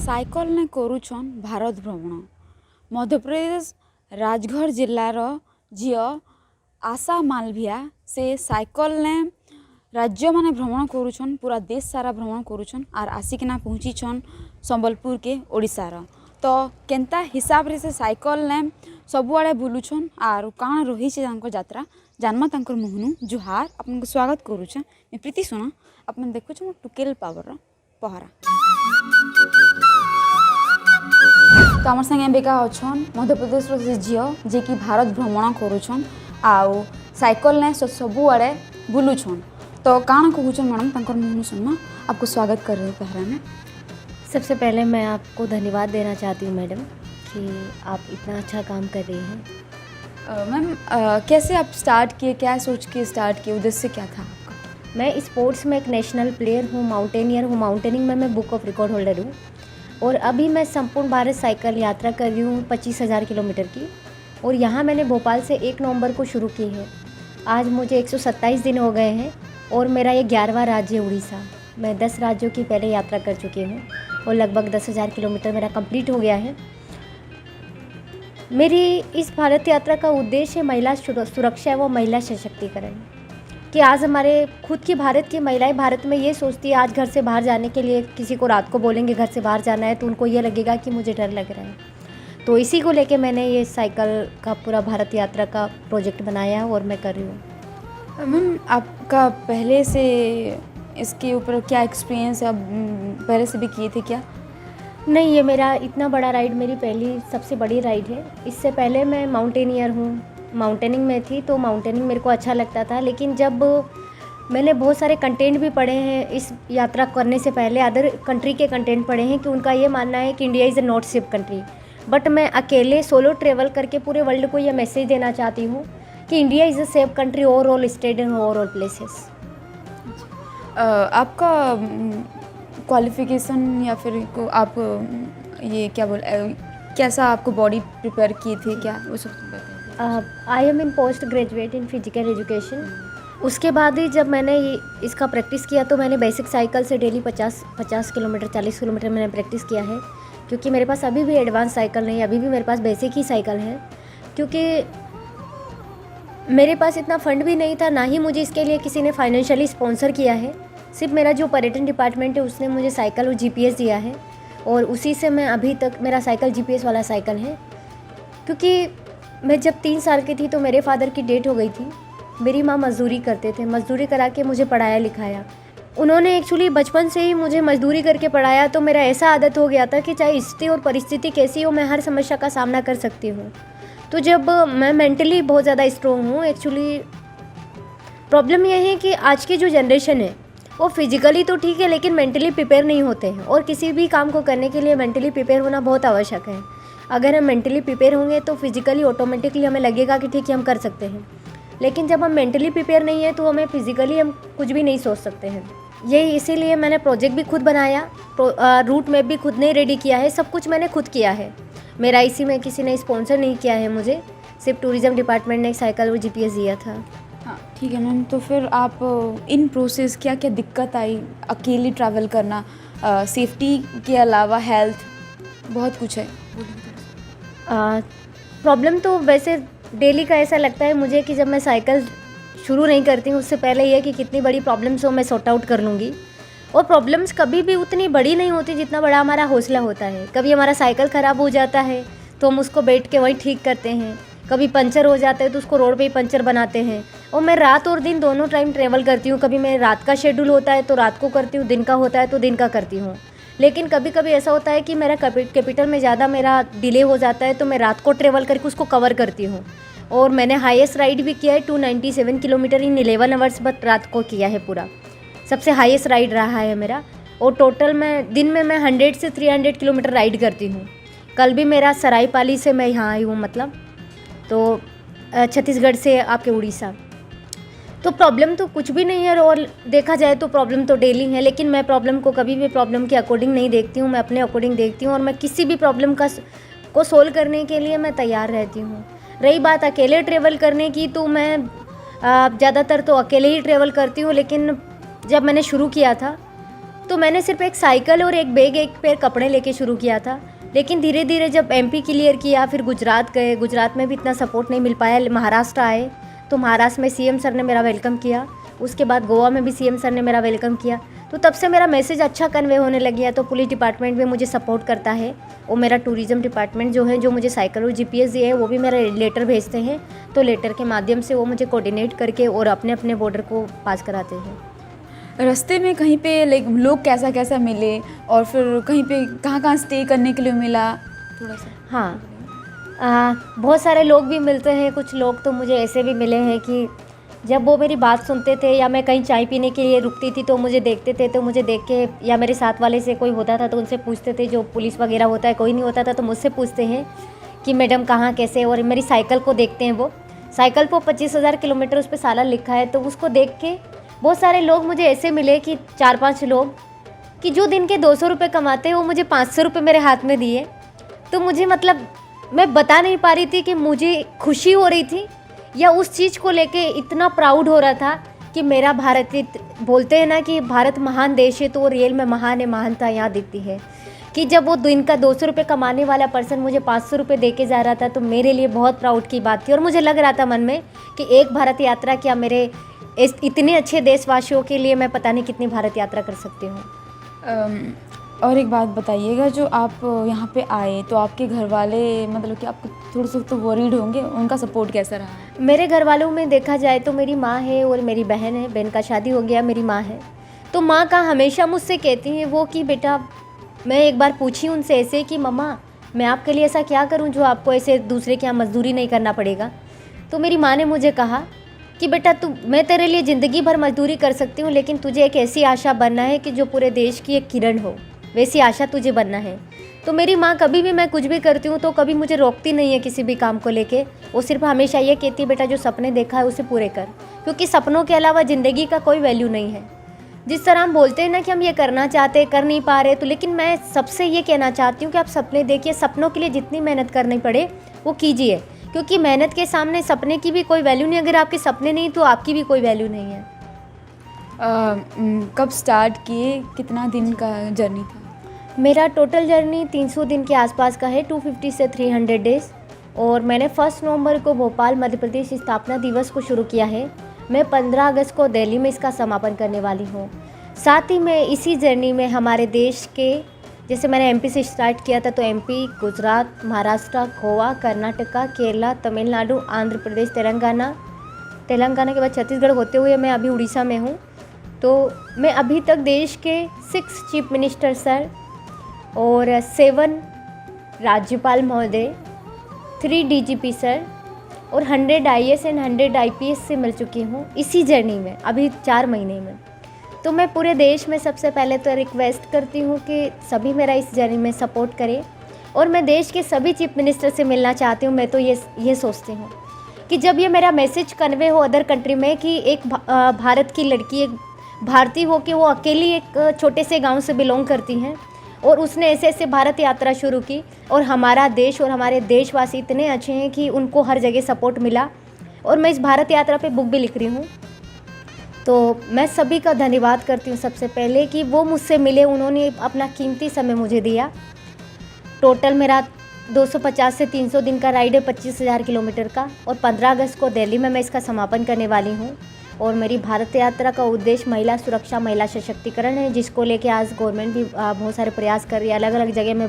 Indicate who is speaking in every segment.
Speaker 1: Cycle ने करुछन भारत भ्रमण। मध्यप्रदेश राजगढ़ जिलार झील आशा मालभिया से साइकल ने राज्य माने भ्रमण करुछन, पूरा देश सारा भ्रमण करुछन आर आसिकिना पहुँचीछन संबलपुर के ओडिशार। तो केनता हिसाब रे से साइकल ने सबुआड़े बुलुछन आर काण रही यात्रा जानमा तांकर मुहनु जुहार आपन को स्वागत करुछन। मैं प्रीति सोना आपन देखुछन टुकेल पावर पहरा। तो आम संगे बेका अच्छन मध्यप्रदेश से झील जे कि भारत भ्रमण करुछन आउ साइकल ने सबुआड़े बुलुछन। तो काण कहूछन मैडम तांकर मुहनु सुनमा आपको स्वागत कर रहे पहरा में।
Speaker 2: सबसे पहले मैं आपको धन्यवाद देना चाहती हूँ मैडम कि आप इतना अच्छा काम कर रही हैं।
Speaker 1: मैम कैसे आप स्टार्ट किए, क्या सोच के स्टार्ट किए, उद्देश्य क्या था आपका?
Speaker 2: मैं स्पोर्ट्स में एक नेशनल प्लेयर हूँ, माउंटेनियर हूँ। माउंटेनिंग में मैं बुक ऑफ रिकॉर्ड होल्डर हूँ और अभी मैं संपूर्ण भारत साइकिल यात्रा कर रही हूँ 25,000 किलोमीटर की। और यहाँ मैंने भोपाल से 1 नवंबर को शुरू की है। आज मुझे 127 दिन हो गए हैं और मेरा ये 11वां राज्य है उड़ीसा। मैं 10 राज्यों की पहले यात्रा कर चुकी हूँ और लगभग 10,000 किलोमीटर मेरा कंप्लीट हो गया है। मेरी इस भारत यात्रा का उद्देश्य महिला सुरक्षा व महिला सशक्तिकरण, कि आज हमारे खुद की भारत की महिलाएं भारत में ये सोचती है, आज घर से बाहर जाने के लिए किसी को रात को बोलेंगे घर से बाहर जाना है तो उनको ये लगेगा कि मुझे डर लग रहा है। तो इसी को लेके मैंने ये साइकिल का पूरा भारत यात्रा का प्रोजेक्ट बनाया है और मैं कर रही हूँ।
Speaker 1: मैम आपका पहले से इसके ऊपर क्या एक्सपीरियंस है, आप पहले से भी किए थे क्या?
Speaker 2: नहीं, ये मेरा इतना बड़ा राइड मेरी पहली सबसे बड़ी राइड है। इससे पहले मैं माउंटेनियर हूँ, माउंटेनिंग में थी तो माउंटेनिंग मेरे को अच्छा लगता था। लेकिन जब मैंने बहुत सारे कंटेंट भी पढ़े हैं इस यात्रा करने से पहले, अदर कंट्री के कंटेंट पढ़े हैं कि उनका ये मानना है कि India is a not safe country. But मैं अकेले सोलो ट्रेवल करके पूरे वर्ल्ड को ये मैसेज देना चाहती हूँ कि India is a safe country overall state and overall places.
Speaker 1: आपका क्वालिफिकेशन या फिर आप ये क्या बोल कैसा आपको बॉडी प्रिपेयर किए थे, क्या वो सब बताइए।
Speaker 2: I am in post graduate in physical education. उसके बाद ही जब मैंने इसका प्रैक्टिस किया तो मैंने बेसिक साइकिल से डेली 50 किलोमीटर 40 किलोमीटर मैंने प्रैक्टिस किया है। क्योंकि मेरे पास अभी भी एडवांस साइकिल नहीं, अभी भी मेरे पास बेसिक ही साइकिल है। क्योंकि मेरे पास इतना फंड भी नहीं था, ना ही मुझे इसके लिए किसी ने फाइनेंशियली स्पॉन्सर किया है। सिर्फ मेरा जो पर्यटन डिपार्टमेंट है उसने मुझे साइकिल और जीपीएस दिया है और उसी से मैं अभी तक, मेरा साइकिल जीपीएस वाला साइकिल है। क्योंकि मैं जब 3 साल की थी तो मेरे फादर की डेथ हो गई थी। मेरी माँ मज़दूरी करते थे, मज़दूरी करा के मुझे पढ़ाया लिखाया। उन्होंने एक्चुअली बचपन से ही मुझे मज़दूरी करके पढ़ाया, तो मेरा ऐसा आदत हो गया था कि चाहे स्थिति और परिस्थिति कैसी हो, मैं हर समस्या का सामना कर सकती हूँ। तो जब मैं मेंटली बहुत ज़्यादा स्ट्रॉन्ग हूँ। एक्चुअली प्रॉब्लम यह है कि आज की जो जनरेशन है वो फिजिकली तो ठीक है लेकिन मेंटली प्रिपेयर नहीं होते हैं और किसी भी काम को करने के लिए मेंटली प्रिपेयर होना बहुत आवश्यक है। अगर हम मेंटली प्रिपेयर होंगे तो फिजिकली ऑटोमेटिकली हमें लगेगा कि ठीक है हम कर सकते हैं। लेकिन जब हम मेंटली प्रिपेयर नहीं है तो हमें फिजिकली हम कुछ भी नहीं सोच सकते हैं। यही इसीलिए मैंने प्रोजेक्ट भी खुद बनाया, रूट मैप भी खुद ने रेडी किया है, सब कुछ मैंने खुद किया है। मेरा इसी में किसी ने स्पॉन्सर नहीं किया है मुझे, सिर्फ टूरिज़्म डिपार्टमेंट ने साइकिल और जीपीएस दिया था।
Speaker 1: हाँ ठीक है मैम। तो फिर आप इन प्रोसेस क्या क्या दिक्कत आई, अकेले ट्रैवल करना, सेफ्टी के अलावा हेल्थ, बहुत कुछ है।
Speaker 2: प्रॉब्लम तो वैसे डेली का ऐसा लगता है मुझे कि जब मैं साइकिल शुरू नहीं करती हूँ उससे पहले ये कि कितनी बड़ी प्रॉब्लम्स हो मैं सॉर्ट आउट कर लूँगी। और प्रॉब्लम्स कभी भी उतनी बड़ी नहीं होती जितना बड़ा हमारा हौसला होता है। कभी हमारा साइकिल ख़राब हो जाता है तो हम उसको बैठ के वहीं ठीक करते हैं, कभी पंचर हो जाता है तो उसको रोड पे ही पंचर बनाते हैं। और मैं रात और दिन दोनों टाइम ट्रैवल करती हूँ। कभी मैं रात का शेड्यूल होता है तो रात को करती हूँ, दिन का होता है तो दिन का करती हूँ। लेकिन कभी कभी ऐसा होता है कि मेरा कैपिटल में ज़्यादा मेरा डिले हो जाता है तो मैं रात को ट्रैवल करके उसको कवर करती हूँ। और मैंने हाईएस्ट राइड भी किया है 297 किलोमीटर इन 11 आवर्स, बट रात को किया है पूरा, सबसे हाईएस्ट राइड रहा है मेरा। और टोटल मैं दिन में मैं 100 से 300 किलोमीटर राइड करती हूँ। कल भी मेरा सरायपाली से मैं यहाँ आई हूँ, मतलब तो छत्तीसगढ़ से आपके उड़ीसा। तो प्रॉब्लम तो कुछ भी नहीं है और देखा जाए तो प्रॉब्लम तो डेली है। लेकिन मैं प्रॉब्लम को कभी भी प्रॉब्लम के अकॉर्डिंग नहीं देखती हूँ, मैं अपने अकॉर्डिंग देखती हूँ और मैं किसी भी प्रॉब्लम को सोल्व करने के लिए मैं तैयार रहती हूँ। रही बात अकेले ट्रेवल करने की, तो मैं ज़्यादातर तो अकेले ही ट्रेवल करती हूँ। लेकिन जब मैंने शुरू किया था तो मैंने सिर्फ एक साइकिल और एक बैग, एक पेयर कपड़े लेके शुरू किया था। लेकिन धीरे धीरे जब एमपी क्लियर किया, फिर गुजरात गए, गुजरात में भी इतना सपोर्ट नहीं मिल पाया, महाराष्ट्र आए तो महाराष्ट्र में सीएम सर ने मेरा वेलकम किया। उसके बाद गोवा में भी सीएम सर ने मेरा वेलकम किया। तो तब से मेरा मैसेज अच्छा कन्वे होने लग गया। तो पुलिस डिपार्टमेंट भी मुझे सपोर्ट करता है, और मेरा टूरिज़्म डिपार्टमेंट जो है, जो मुझे साइकिल और जीपीएस दिए है, वो भी मेरा लेटर भेजते हैं। तो लेटर के माध्यम से वो मुझे कोऑर्डिनेट करके और अपने अपने बॉर्डर को पास कराते हैं।
Speaker 1: रास्ते में कहीं पे लाइक लोग कैसा कैसा मिले, और फिर कहीं पे कहाँ कहाँ स्टे करने के लिए मिला, थोड़ा सा?
Speaker 2: हाँ, बहुत सारे लोग भी मिलते हैं। कुछ लोग तो मुझे ऐसे भी मिले हैं कि जब वो मेरी बात सुनते थे या मैं कहीं चाय पीने के लिए रुकती थी तो मुझे देखते थे, तो मुझे देख के, या मेरे साथ वाले से कोई होता था तो उनसे पूछते थे, जो पुलिस वगैरह होता है, कोई नहीं होता था तो मुझसे पूछते हैं कि मैडम कहाँ कैसे। और मेरी साइकिल को देखते हैं, वो साइकिल पर 25,000 किलोमीटर उस पर साला लिखा है, तो उसको देख के बहुत सारे लोग मुझे ऐसे मिले कि 4-5 लोग कि जो दिन के 200 रुपये कमाते हैं वो मुझे 500 रुपये मेरे हाथ में दिए। तो मुझे मतलब मैं बता नहीं पा रही थी कि मुझे खुशी हो रही थी या उस चीज़ को लेके इतना प्राउड हो रहा था कि मेरा भारत, बोलते हैं ना कि भारत महान देश है, तो वो रियल में महान है, महानता यहाँ दिखती है। कि जब वो दिन का 200 रुपये कमाने वाला पर्सन मुझे 500 रुपये दे के जा रहा था, तो मेरे लिए बहुत प्राउड की बात थी। और मुझे लग रहा था मन में कि एक भारत यात्रा क्या, मेरे इतने अच्छे देशवासियों के लिए मैं पता नहीं कितनी भारत यात्रा कर सकती हूँ।
Speaker 1: और एक बात बताइएगा, जो आप यहाँ पे आए तो आपके घर वाले मतलब कि आपको थोड़ा सा तो वरीड होंगे, उनका सपोर्ट कैसा रहा?
Speaker 2: मेरे घर वालों में देखा जाए तो मेरी माँ है और मेरी बहन है। बहन का शादी हो गया, मेरी माँ है। तो माँ का हमेशा मुझसे कहती हैं वो कि बेटा, मैं एक बार पूछी उनसे ऐसे कि मम्मा, मैं आपके लिए ऐसा क्या करूँ जो आपको ऐसे दूसरे के यहाँ मजदूरी नहीं करना पड़ेगा। तो मेरी माँ ने मुझे कहा कि बेटा, मैं तेरे लिए ज़िंदगी भर मजदूरी कर सकती हूँ, लेकिन तुझे एक ऐसी आशा बनना है कि जो पूरे देश की एक किरण हो, वैसी आशा तुझे बनना है। तो मेरी माँ कभी भी मैं कुछ भी करती हूँ तो कभी मुझे रोकती नहीं है किसी भी काम को लेके। वो सिर्फ हमेशा ये कहती है, बेटा जो सपने देखा है उसे पूरे कर, क्योंकि सपनों के अलावा ज़िंदगी का कोई वैल्यू नहीं है। जिस तरह हम बोलते हैं ना कि हम ये करना चाहते हैं, कर नहीं पा रहे, तो लेकिन मैं सबसे ये कहना चाहती हूँ कि आप सपने देखिए। सपनों के लिए जितनी मेहनत करनी पड़े वो कीजिए, क्योंकि मेहनत के सामने सपने की भी कोई वैल्यू नहीं। अगर आपके सपने नहीं तो आपकी भी कोई वैल्यू नहीं है।
Speaker 1: कब स्टार्ट किए, कितना दिन का जर्नी था?
Speaker 2: मेरा टोटल जर्नी 300 दिन के आसपास का है, 250 से 300 डेज़। और मैंने 1 नवंबर को भोपाल मध्य प्रदेश स्थापना दिवस को शुरू किया है। मैं 15 अगस्त को दिल्ली में इसका समापन करने वाली हूँ। साथ ही मैं इसी जर्नी में हमारे देश के, जैसे मैंने एमपी से स्टार्ट किया था, तो एमपी, गुजरात, महाराष्ट्र, गोवा, कर्नाटका, केरला, तमिलनाडु, आंध्र प्रदेश, तेलंगाना के बाद छत्तीसगढ़ होते हुए मैं अभी उड़ीसा में हूँ। तो मैं अभी तक देश के 6 चीफ मिनिस्टर सर और 7 राज्यपाल महोदय, 3 डीजीपी सर और 100 आईएएस एंड 100 आईपीएस से मिल चुकी हूँ इसी जर्नी में, अभी 4 महीने में। तो मैं पूरे देश में सबसे पहले तो रिक्वेस्ट करती हूँ कि सभी मेरा इस जर्नी में सपोर्ट करें। और मैं देश के सभी चीफ मिनिस्टर से मिलना चाहती हूँ। मैं तो ये सोचती हूँ कि जब ये मेरा मैसेज कन्वे हो अदर कंट्री में कि एक भारत की लड़की, एक भारतीय हो के वो अकेली एक छोटे से गांव से बिलोंग करती हैं और उसने ऐसे ऐसे भारत यात्रा शुरू की, और हमारा देश और हमारे देशवासी इतने अच्छे हैं कि उनको हर जगह सपोर्ट मिला। और मैं इस भारत यात्रा पे बुक भी लिख रही हूँ। तो मैं सभी का धन्यवाद करती हूँ सबसे पहले कि वो मुझसे मिले, उन्होंने अपना कीमती समय मुझे दिया। टोटल मेरा 250 से 300 दिन का राइड है, 25,000 किलोमीटर का। और 15 अगस्त को दिल्ली में मैं इसका समापन करने वाली हूँ। और मेरी भारत यात्रा का उद्देश्य महिला सुरक्षा, महिला सशक्तिकरण है, जिसको लेके आज गवर्नमेंट भी बहुत सारे प्रयास कर रही है। अलग अलग जगह में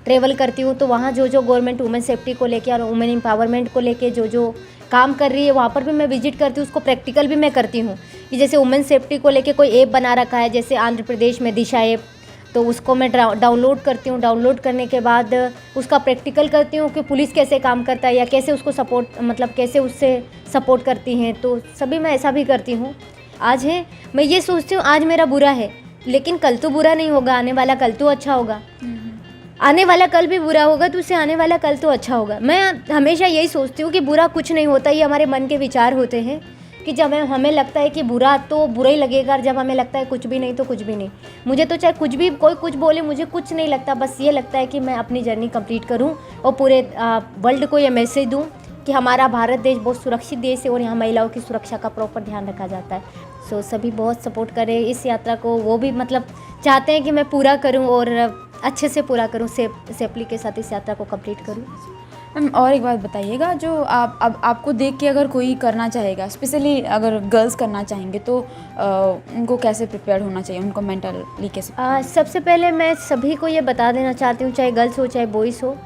Speaker 2: ट्रेवल करती हूँ तो वहाँ जो जो गवर्नमेंट वुमेन सेफ्टी को लेके और वुमेन एम्पावरमेंट को लेके जो जो काम कर रही है, वहाँ पर भी मैं विजिट करती हूँ, उसको प्रैक्टिकल भी मैं करती हूँ। कि जैसे वुमेन सेफ्टी को लेके कोई ऐप बना रखा है, जैसे आंध्र प्रदेश में दिशा ऐप, तो उसको मैं डाउनलोड करती हूँ। डाउनलोड करने के बाद उसका प्रैक्टिकल करती हूँ कि पुलिस कैसे काम करता है या कैसे उसको सपोर्ट, मतलब कैसे उससे सपोर्ट करती हैं। तो सभी मैं ऐसा भी करती हूँ। आज है, मैं ये सोचती हूँ आज मेरा बुरा है, लेकिन कल तो बुरा नहीं होगा, आने वाला कल तो अच्छा होगा। आने वाला कल भी बुरा होगा तो उससे आने वाला कल तो अच्छा होगा। मैं हमेशा यही सोचती हूँ कि बुरा कुछ नहीं होता, ये हमारे मन के विचार होते हैं कि जब हमें लगता है कि बुरा तो बुरा ही लगेगा, और जब हमें लगता है कुछ भी नहीं तो कुछ भी नहीं। मुझे तो चाहे कुछ भी कोई कुछ बोले, मुझे कुछ नहीं लगता। बस ये लगता है कि मैं अपनी जर्नी कंप्लीट करूं और पूरे वर्ल्ड को ये मैसेज दूं कि हमारा भारत देश बहुत सुरक्षित देश है और यहाँ महिलाओं की सुरक्षा का प्रॉपर ध्यान रखा जाता है। सो सभी बहुत सपोर्ट करें इस यात्रा को। वो भी मतलब चाहते हैं कि मैं पूरा करूं और अच्छे से पूरा करूं, सेफली के साथ इस यात्रा को कंप्लीट करूं।
Speaker 1: मैम और एक बात बताइएगा, जो आपको देख के अगर कोई करना चाहेगा, स्पेशली अगर गर्ल्स करना चाहेंगे तो उनको कैसे प्रिपेयर होना चाहिए, उनको मेंटली कैसे?
Speaker 2: सबसे पहले मैं सभी को ये बता देना चाहती हूँ, चाहे गर्ल्स हो चाहे बॉयज़ हो,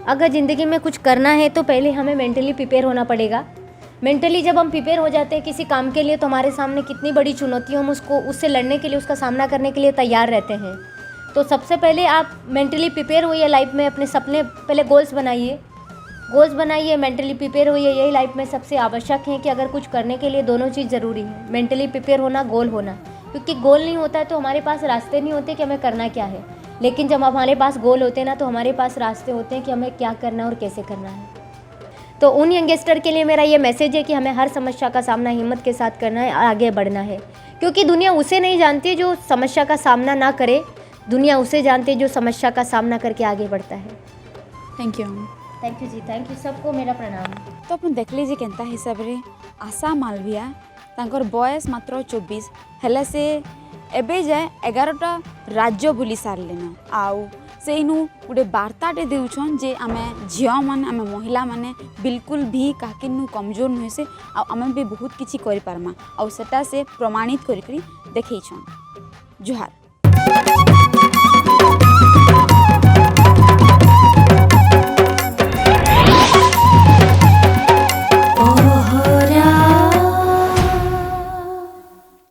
Speaker 2: अगर ज़िंदगी में कुछ करना है तो पहले हमें मेंटली प्रिपेयर होना पड़ेगा। मेंटली जब हम प्रिपेयर हो जाते हैं किसी काम के लिए तो हमारे सामने कितनी बड़ी चुनौती हो, हम उससे लड़ने के लिए, उसका सामना करने के लिए तैयार रहते हैं। तो सबसे पहले आप मेंटली प्रिपेयर होइए लाइफ में, अपने सपने पहले गोल्स बनाइए, मेंटली प्रिपेयर होइए। यही लाइफ में सबसे आवश्यक है कि अगर कुछ करने के लिए दोनों चीज़ ज़रूरी है, मेंटली प्रिपेयर होना, गोल होना। क्योंकि गोल नहीं होता है तो हमारे पास रास्ते नहीं होते कि हमें करना क्या है, लेकिन जब हमारे पास गोल होते हैं ना तो हमारे पास रास्ते होते हैं कि हमें क्या करना है और कैसे करना है। तो उन यंगस्टर के लिए मेरा ये मैसेज है कि हमें हर समस्या का सामना हिम्मत के साथ करना है, आगे बढ़ना है। क्योंकि दुनिया उसे नहीं जानती जो समस्या का सामना ना करे, दुनिया उसे जानती है जो समस्या का सामना करके आगे बढ़ता है।
Speaker 1: Thank you.
Speaker 2: Thank you ji, thank you सबको मेरा प्रणाम।
Speaker 1: तो अपन देखली जे केनता हिसाब रे आशा मालविया तांकर बयस मात्र 24 हेले से एबे जाए 11टा राज्य बुली सारलेन। आउ से इनु गोटे बार्ताटे देउछन जे आमे झियो माने, आमे महिला माने बिल्कुल भी काकिनु कमजोर नुहे से, आमे भी बहुत किछि करि पारमा, आउ सेटा से प्रमाणित करि देखैछन। जुहार।